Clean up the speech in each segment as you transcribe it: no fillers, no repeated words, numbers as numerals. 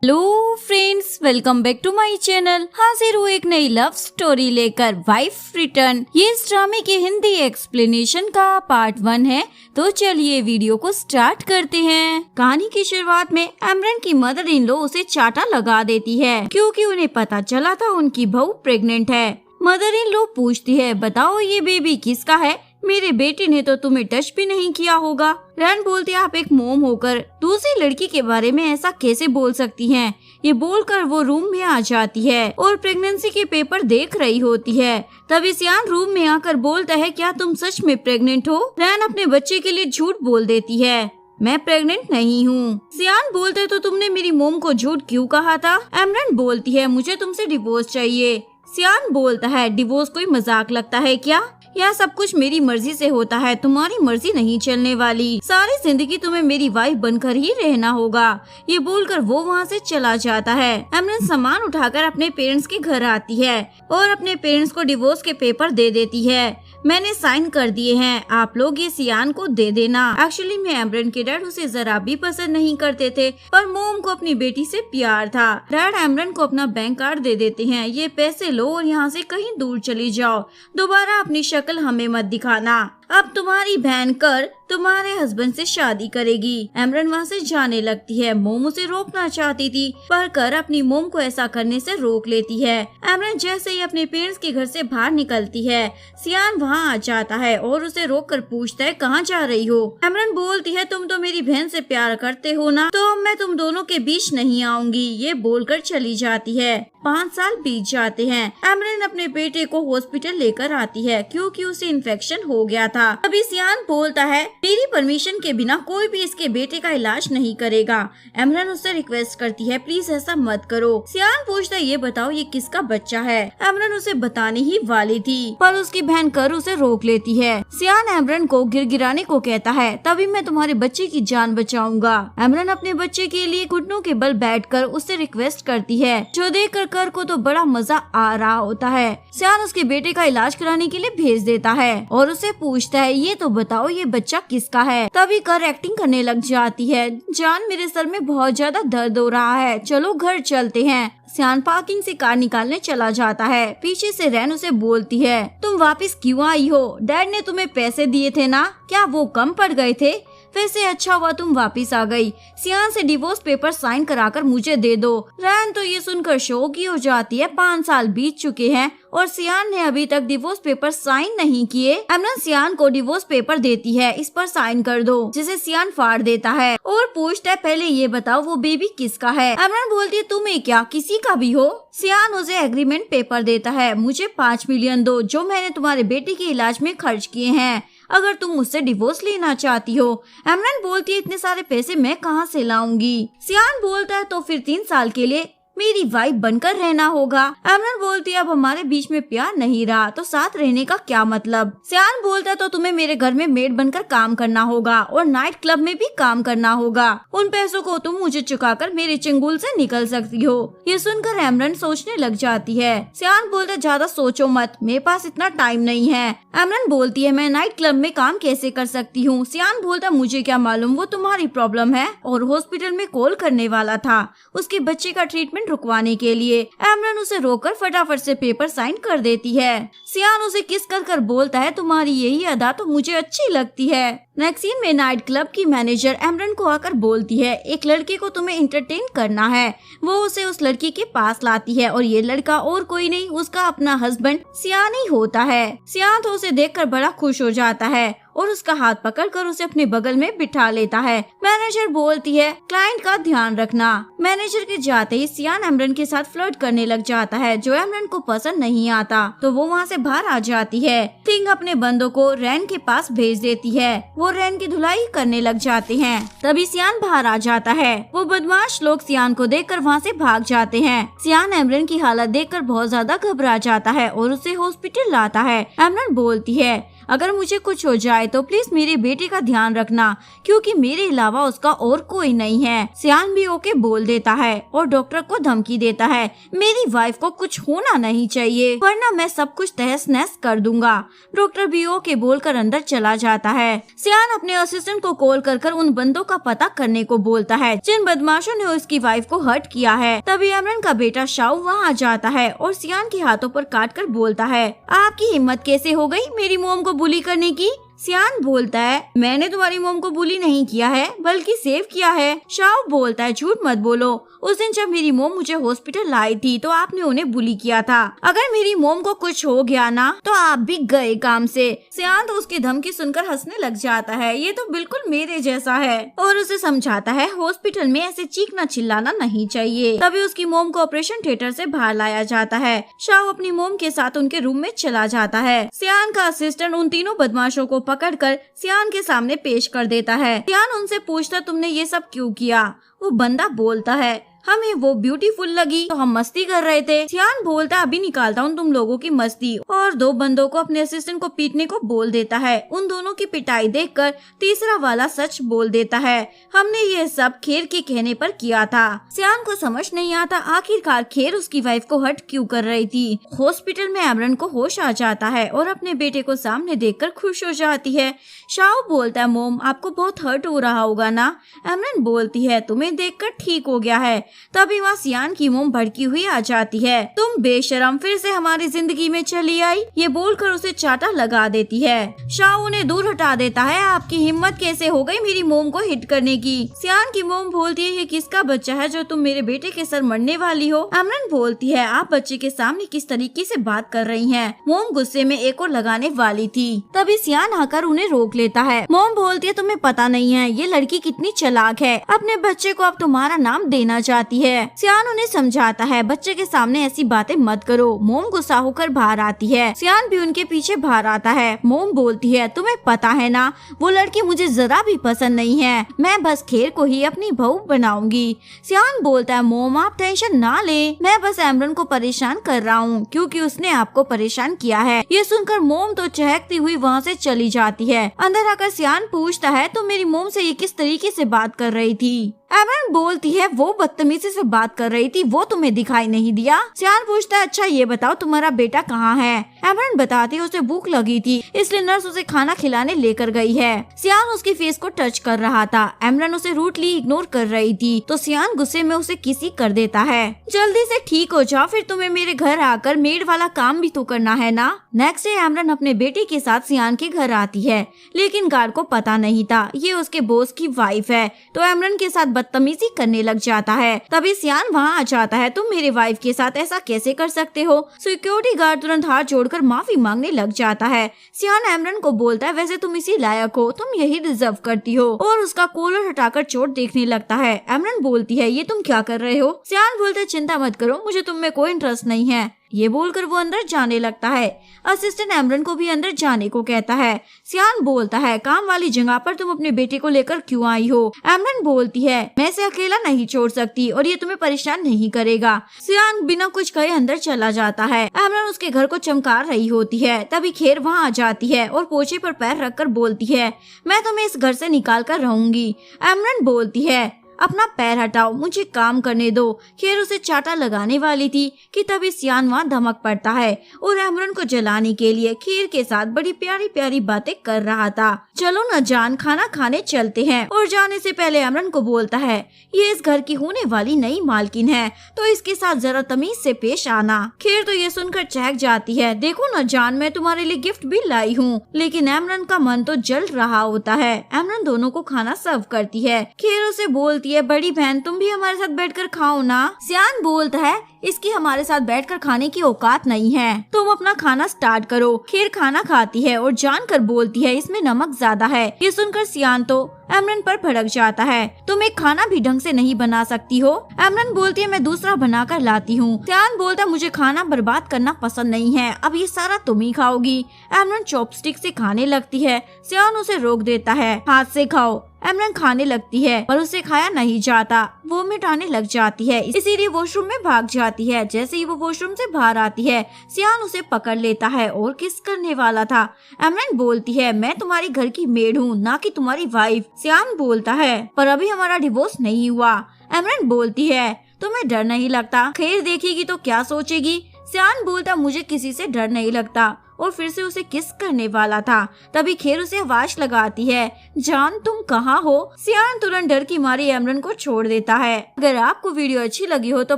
Hello friends, welcome back to my channel. हाजिर हूँ एक नई लव स्टोरी लेकर, वाइफ रिटर्न। ये इस ड्रामे के हिंदी एक्सप्लेनेशन का पार्ट 1 है। तो चलिए वीडियो को स्टार्ट करते हैं। कहानी की शुरुआत में अमरन की मदर इन लॉ उसे चाटा लगा देती है क्योंकि उन्हें पता चला था उनकी बहू प्रेग्नेंट है। मदर इन लॉ पूछती है, बताओ ये बेबी किसका है? मेरे बेटे ने तो तुम्हें टच भी नहीं किया होगा। रैन बोलती है, आप एक मोम होकर दूसरी लड़की के बारे में ऐसा कैसे बोल सकती हैं? ये बोलकर वो रूम में आ जाती है और प्रेगनेंसी के पेपर देख रही होती है। तभी सियान रूम में आकर बोलता है, क्या तुम सच में प्रेग्नेंट हो? रैन अपने बच्चे के लिए झूठ बोल देती है, मैं प्रेग्नेंट नहीं हूँ। सियान बोलते है, तो तुमने मेरी मोम को झूठ क्यों कहा था? अमरन बोलती है, मुझे तुमसे डिवोर्स चाहिए। सियान बोलता है, डिवोर्स कोई मजाक लगता है क्या? यह सब कुछ मेरी मर्जी से होता है, तुम्हारी मर्जी नहीं चलने वाली। सारी जिंदगी तुम्हें मेरी वाइफ बनकर ही रहना होगा। ये बोलकर वो वहाँ से चला जाता है। अमरन सामान उठाकर अपने पेरेंट्स के घर आती है और अपने पेरेंट्स को डिवोर्स के पेपर दे देती है। मैंने साइन कर दिए हैं, आप लोग ये सियान को दे देना। एक्चुअली में अमरन के डैड उसे जरा भी पसंद नहीं करते थे, पर मोम को अपनी बेटी से प्यार था। डैड अमरन को अपना बैंक कार्ड दे देते हैं, ये पैसे लो और यहाँ से कहीं दूर चली जाओ, दोबारा अपनी शक्ल हमें मत दिखाना। अब तुम्हारी बहन कर तुम्हारे हस्बैंड से शादी करेगी। अमरन वहाँ से जाने लगती है। मोम उसे रोकना चाहती थी, पर कर अपनी मोम को ऐसा करने से रोक लेती है। अमरन जैसे ही अपने पेरेंट्स के घर से बाहर निकलती है, सियान वहाँ आ जाता है और उसे रोक कर पूछता है, कहाँ जा रही हो? अमरन बोलती है, तुम तो मेरी बहन से प्यार करते हो ना, तो मैं तुम दोनों के बीच नहीं आऊंगी। ये बोलकर चली जाती है। 5 साल बीत जाते हैं। अमरन अपने बेटे को हॉस्पिटल लेकर आती है क्योंकि उसे इन्फेक्शन हो गया था। अभी सियान बोलता है, मेरी परमिशन के बिना कोई भी इसके बेटे का इलाज नहीं करेगा। अमरन उससे रिक्वेस्ट करती है, प्लीज ऐसा मत करो। सियान पूछता है, ये बताओ ये किसका बच्चा है? अमरन उसे बताने ही वाली थी, पर उसकी बहन कर उसे रोक लेती है। सियान अमरन को गिड़गिड़ाने को कहता है, तभी मैं तुम्हारे बच्चे की जान बचाऊंगा। अमरन अपने बच्चे के लिए घुटनों के बल बैठकर उससे रिक्वेस्ट करती है, जो देखकर कर को तो बड़ा मजा आ रहा होता है। सियान उसके बेटे का इलाज कराने के लिए भेज देता है और उसे पूछता है, ये तो बताओ ये बच्चा किसका है? तभी कर एक्टिंग करने लग जाती है, जान मेरे सर में बहुत ज्यादा दर्द हो रहा है, चलो घर चलते हैं। सियान पार्किंग से कार निकालने चला जाता है। पीछे से रैन उसे बोलती है, तुम वापस क्यों आई हो? डैड ने तुम्हें पैसे दिए थे ना, क्या वो कम पड़ गए थे? वैसे अच्छा हुआ तुम वापस आ गई। सियान से डिवोर्स पेपर साइन कराकर मुझे दे दो। रैन तो ये सुनकर शौक ही हो जाती है। 5 साल बीत चुके हैं और सियान ने अभी तक डिवोर्स पेपर साइन नहीं किए। अमरन सियान को डिवोर्स पेपर देती है, इस पर साइन कर दो, जिसे सियान फाड़ देता है और पूछता है, पहले ये बताओ वो बेबी किसका है? अमरन बोलती है, तुम्हें क्या किसी का भी हो? सियान उसे एग्रीमेंट पेपर देता है, मुझे 5 मिलियन दो, जो मैंने तुम्हारे बेटे के इलाज में खर्च किए हैं, अगर तुम मुझसे डिवोर्स लेना चाहती हो। अमरन बोलती है, इतने सारे पैसे मैं कहाँ से लाऊंगी? सियान बोलता है, तो फिर 3 साल के लिए मेरी वाइफ बनकर रहना होगा। अमरन बोलती है, अब हमारे बीच में प्यार नहीं रहा तो साथ रहने का क्या मतलब? सियान बोलता है, तो तुम्हें मेरे घर में मेड बनकर काम करना होगा और नाइट क्लब में भी काम करना होगा। उन पैसों को तुम मुझे चुकाकर मेरे चंगुल से निकल सकती हो। ये सुनकर अमरन सोचने लग जाती है। सियान बोलता है, ज्यादा सोचो मत, मेरे पास इतना टाइम नहीं है। अमरन बोलती है, मैं नाइट क्लब में काम कैसे कर सकती हूँ? सियान बोलता, मुझे क्या मालूम, वो तुम्हारी प्रॉब्लम है। और हॉस्पिटल में कॉल करने वाला था उसके बच्चे का ट्रीटमेंट रुकवाने के लिए। अमरन उसे रोककर फटाफट से पेपर साइन कर देती है। सियान उसे किस कर बोलता है, तुम्हारी यही अदा तो मुझे अच्छी लगती है। नेक्स्ट सीन में नाइट क्लब की मैनेजर अमरन को आकर बोलती है, एक लड़के को तुम्हें इंटरटेन करना है। वो उसे उस लड़की के पास लाती है और ये लड़का और कोई नहीं, उसका अपना हस्बैंड सियान ही होता है। सियान तो उसे देखकर बड़ा खुश हो जाता है और उसका हाथ पकड़कर उसे अपने बगल में बिठा लेता है। मैनेजर बोलती है, क्लाइंट का ध्यान रखना। मैनेजर के जाते ही सियान अमरन के साथ फ्लर्ट करने लग जाता है, जो अमरन को पसंद नहीं आता, तो वो वहाँ से बाहर आ जाती है। थिंग अपने बंदों को रैन के पास भेज देती है, वो रैन की धुलाई करने लग जाते हैं। तभी सियान बाहर आ जाता है। वो बदमाश लोग सियान को देखकर वहाँ से भाग जाते हैं। सियान अमरन की हालत देखकर बहुत ज्यादा घबरा जाता है और उसे हॉस्पिटल लाता है। अमरन बोलती है, अगर मुझे कुछ हो जाए तो प्लीज मेरे बेटे का ध्यान रखना, क्योंकि मेरे अलावा उसका और कोई नहीं है। सियान भी ओके बोल देता है और डॉक्टर को धमकी देता है, मेरी वाइफ को कुछ होना नहीं चाहिए वरना मैं सब कुछ तहस नहस कर दूंगा। डॉक्टर भी ओके बोलकर अंदर चला जाता है। सियान अपने असिस्टेंट को कॉल कर उन बंदों का पता करने को बोलता है जिन बदमाशों ने उसकी वाइफ को हर्ट किया है। तभी अमरन का बेटा शाओ वहाँ आ जाता है और सियान के हाथों पर काट कर बोलता है, आपकी हिम्मत कैसे हो गई मेरी मॉम को बुली करने की? सियान बोलता है, मैंने तुम्हारी मॉम को बुली नहीं किया है बल्कि सेव किया है। शाओ बोलता है, झूठ मत बोलो, उस दिन जब मेरी मॉम मुझे हॉस्पिटल लाई थी तो आपने उन्हें बुली किया था। अगर मेरी मॉम को कुछ हो गया ना तो आप भी गए काम से। सियान तो उसकी धमकी सुनकर हंसने लग जाता है, ये तो बिल्कुल मेरे जैसा है, और उसे समझाता है हॉस्पिटल में ऐसे चीखना चिल्लाना नहीं चाहिए। तभी उसकी मॉम को ऑपरेशन थिएटर से बाहर लाया जाता है। शाओ अपनी मॉम के साथ उनके रूम में चला जाता है। सियान का असिस्टेंट उन तीनों बदमाशों को पकड़कर सियान के सामने पेश कर देता है। सियान उनसे पूछता, तुमने ये सब क्यों किया? वो बंदा बोलता है, हमें वो ब्यूटीफुल लगी तो हम मस्ती कर रहे थे। सियान बोलता, अभी निकालता हूँ तुम लोगों की मस्ती, और दो बंदों को अपने असिस्टेंट को पीटने को बोल देता है। उन दोनों की पिटाई देखकर तीसरा वाला सच बोल देता है, हमने ये सब खेर के कहने पर किया था। सियान को समझ नहीं आता आखिरकार खेर उसकी वाइफ को हर्ट क्यों कर रही थी। हॉस्पिटल में अमरन को होश आ जाता है और अपने बेटे को सामने देखकर खुश हो जाती है। शाओ बोलता है, मोम आपको बहुत हर्ट हो रहा होगा ना? अमरन बोलती है, तुम्हें देखकर ठीक हो गया है। तभी वहाँ सियान की मोम भड़की हुई आ जाती है, तुम बेशरम फिर से हमारी जिंदगी में चली आई, ये बोलकर उसे चाटा लगा देती है। शाओ उन्हें दूर हटा देता है, आपकी हिम्मत कैसे हो गई मेरी मोम को हिट करने की? सियान की मोम बोलती है, ये किसका बच्चा है जो तुम मेरे बेटे के सर मरने वाली हो? अमरन बोलती है, आप बच्चे के सामने किस तरीके से बात कर रही हैं? मोम गुस्से में एक और लगाने वाली थी, तभी सियान आकर उन्हें रोक लेता है। मोम बोलती है, तुम्हें पता नहीं है ये लड़की कितनी चालाक है, अपने बच्चे को अब तुम्हारा नाम देना चाहती है। सियान उन्हें समझाता है, बच्चे के सामने ऐसी बातें मत करो। मोम गुस्सा होकर बाहर आती है। सियान भी उनके पीछे बाहर आता है। मोम बोलती है, तुम्हें पता है ना वो लड़की मुझे जरा भी पसंद नहीं है, मैं बस खेर को ही अपनी बहू बनाऊंगी। सियान बोलता है, मोम आप टेंशन ना ले, मैं बस अमरन को परेशान कर रहा हूँ क्योंकि उसने आपको परेशान किया है। ये सुनकर मोम तो चहकती हुई वहाँ से चली जाती है। अंदर आकर सियान पूछता है, तो मेरी मोम से ये किस तरीके से बात कर रही थी? अमरन बोलती है, वो बदतमीजी से बात कर रही थी, वो तुम्हें दिखाई नहीं दिया? सियान पूछता है, अच्छा ये बताओ तुम्हारा बेटा कहाँ है? अमरन बताती है, उसे भूख लगी थी इसलिए नर्स उसे खाना खिलाने लेकर गई है। सियान उसकी फेस को टच कर रहा था। अमरन उसे रूटली इग्नोर कर रही थी तो सियान गुस्से में उसे किसी कर देता है। जल्दी से ठीक हो जाओ, फिर तुम्हें मेरे घर आकर मेड वाला काम भी तो करना है ना। नेक्स्ट डे अमरन अपने बेटे के साथ सियान के घर आती है, लेकिन गार्ड को पता नहीं था ये उसके बॉस की वाइफ है, तो अमरन के साथ बदतमीजी करने लग जाता है। तभी सियान वहाँ आ जाता है, तुम मेरे वाइफ के साथ ऐसा कैसे कर सकते हो? सिक्योरिटी गार्ड तुरंत हाथ जोड़कर माफी मांगने लग जाता है। सियान अमरन को बोलता है, वैसे तुम इसी लायक हो, तुम यही डिजर्व करती हो, और उसका कॉलर हटाकर चोट देखने लगता है। अमरन बोलती है, ये तुम क्या कर रहे हो? सियान बोलता है, चिंता मत करो, मुझे तुम में कोई इंटरेस्ट नहीं है। ये बोलकर वो अंदर जाने लगता है। असिस्टेंट अमरन को भी अंदर जाने को कहता है। सियान बोलता है, काम वाली जगह पर तुम अपने बेटे को लेकर क्यों आई हो? अमरन बोलती है, मैं इसे अकेला नहीं छोड़ सकती और ये तुम्हें परेशान नहीं करेगा। सियान बिना कुछ कहे अंदर चला जाता है। अमरन उसके घर को चमका रही होती है। तभी खेर वहाँ आ जाती है और पोछे पर पैर रखकर बोलती है, मैं तुम्हें इस घर से निकाल कर रहूंगी। अमरन बोलती है, अपना पैर हटाओ, मुझे काम करने दो। खेर उसे चाटा लगाने वाली थी कि तभी सियान वहाँ धमक पड़ता है और अमरन को जलाने के लिए खेर के साथ बड़ी प्यारी प्यारी बातें कर रहा था। चलो न जान, खाना खाने चलते हैं। और जाने से पहले अमरन को बोलता है, ये इस घर की होने वाली नई मालकिन है, तो इसके साथ जरा तमीज से पेश आना। खेर तो ये सुनकर चहक जाती है, देखो न जान, मैं तुम्हारे लिए गिफ्ट भी लाई हूँ। लेकिन अमरन का मन तो जल रहा होता है। अमरन दोनों को खाना सर्व करती है। खेर उसे बोलती है, बड़ी बहन तुम भी हमारे साथ बैठकर खाओ ना। सियान बोलता है, इसकी हमारे साथ बैठकर खाने की औकात नहीं है, तुम अपना खाना स्टार्ट करो। खेर खाना खाती है और जानकर बोलती है, इसमें नमक ज्यादा है। ये सुनकर सियान तो एमरन पर भड़क जाता है। तुम एक खाना भी ढंग से नहीं बना सकती हो। एमरन बोलती है मैं दूसरा बनाकर लाती हूँ। सियान बोलता मुझे खाना बर्बाद करना पसंद नहीं है, अब ये सारा तुम ही खाओगी। एमरन चॉपस्टिक से खाने लगती है। सियान उसे रोक देता है, हाथ से खाओ। एमरन खाने लगती है पर उसे खाया नहीं जाता, वोमिट आने लग जाती है, इसीलिए वॉशरूम में भाग जाती है। जैसे ही वो वॉशरूम से बाहर आती है, सियान उसे पकड़ लेता है और किस करने वाला था। एमरन बोलती है मैं तुम्हारी घर की मेड हूँ, ना कि तुम्हारी वाइफ। सियान बोलता है पर अभी हमारा डिवोर्स नहीं हुआ। एमरन बोलती है तुम्हें डर नहीं लगता, खैर देखेगी तो क्या सोचेगी। सियान बोलता मुझे किसी से डर नहीं लगता, और फिर से उसे किस करने वाला था। तभी खेर उसे आवाज लगाती है जान तुम कहाँ हो। सियान तुरंत डर की मारी एमरन को छोड़ देता है। अगर आपको वीडियो अच्छी लगी हो तो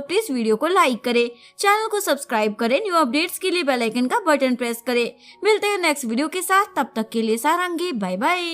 प्लीज वीडियो को लाइक करें, चैनल को सब्सक्राइब करें, न्यू अपडेट्स के लिए बेल आइकन का बटन प्रेस करें। मिलते हैं नेक्स्ट वीडियो के साथ, तब तक के लिए सारंगी, बाय बाय।